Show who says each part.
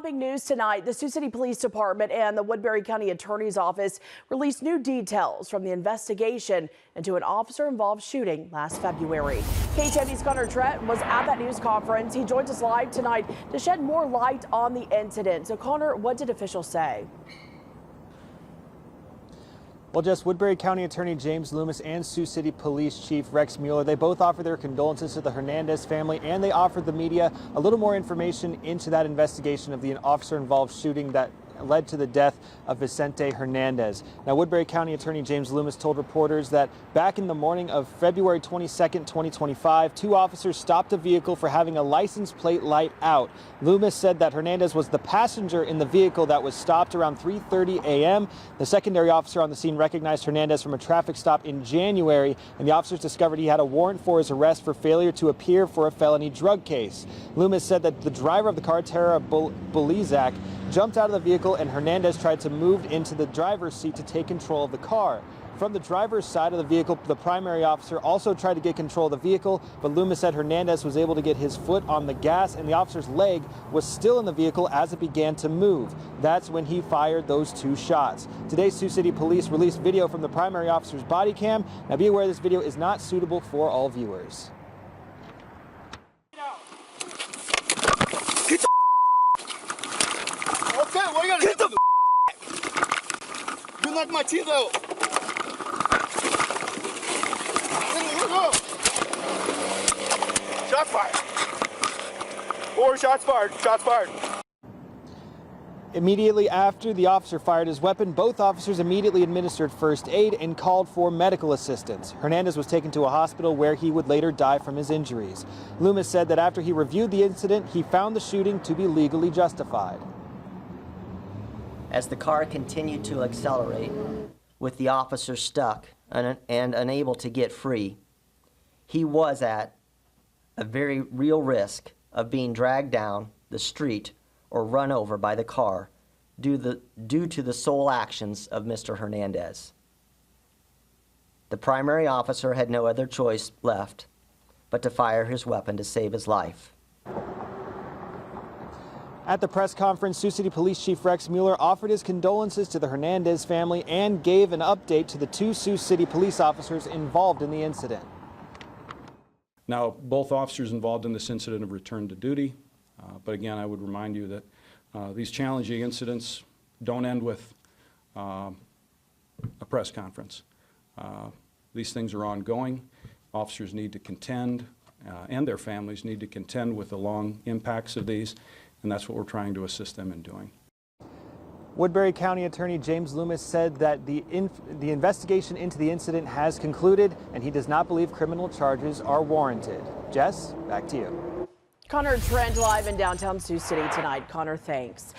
Speaker 1: Big news tonight. The Sioux City Police Department and the Woodbury County Attorney's Office released new details from the investigation into an officer-involved shooting last February. KTM's Connor Trent was at that news conference. He joins us live tonight to shed more light on the incident. So, Connor, what did officials say?
Speaker 2: Well, just Woodbury County Attorney James Loomis and Sioux City Police Chief Rex Mueller, they both offered their condolences to the Hernandez family, and they offered the media a little more information into that investigation of the officer-involved shooting that led to the death of Vicente Hernandez. Now, Woodbury County Attorney James Loomis told reporters that back in the morning of February 22nd, 2025, two officers stopped a vehicle for having a license plate light out. Loomis said that Hernandez was the passenger in the vehicle that was stopped around 3:30 a.m. The secondary officer on the scene recognized Hernandez from a traffic stop in January, and the officers discovered he had a warrant for his arrest for failure to appear for a felony drug case. Loomis said that the driver of the car, Tara Bolizak, jumped out of the vehicle, and Hernandez tried to move into the driver's seat to take control of the car. From the driver's side of the vehicle, the primary officer also tried to get control of the vehicle, but Loomis said Hernandez was able to get his foot on the gas, and the officer's leg was still in the vehicle as it began to move. That's when he fired those two shots. Today, Sioux City Police released video from the primary officer's body cam. Now, be aware this video is not suitable for all viewers.
Speaker 3: Okay, what are you gonna get the You knocked my teeth out. Shots fired. 4 shots fired. Shots fired.
Speaker 2: Immediately after the officer fired his weapon, both officers immediately administered first aid and called for medical assistance. Hernandez was taken to a hospital where he would later die from his injuries. Loomis said that after he reviewed the incident, he found the shooting to be legally justified.
Speaker 4: As the car continued to accelerate, with the officer stuck and unable to get free, he was at a very real risk of being dragged down the street or run over by the car due to the sole actions of Mr. Hernandez. The primary officer had no other choice left but to fire his weapon to save his life.
Speaker 2: At the press conference, Sioux City Police Chief Rex Mueller offered his condolences to the Hernandez family and gave an update to the two Sioux City police officers involved in the incident.
Speaker 5: Now, both officers involved in this incident have returned to duty, but again, I would remind you that these challenging incidents don't end with a press conference. These things are ongoing. Officers need to contend, and their families need to contend with the long impacts of these, and that's what we're trying to assist them in doing.
Speaker 2: Woodbury County Attorney James Loomis said that the investigation into the incident has concluded, and he does not believe criminal charges are warranted. Jess, back to you.
Speaker 1: Connor Trent live in downtown Sioux City tonight. Connor, thanks.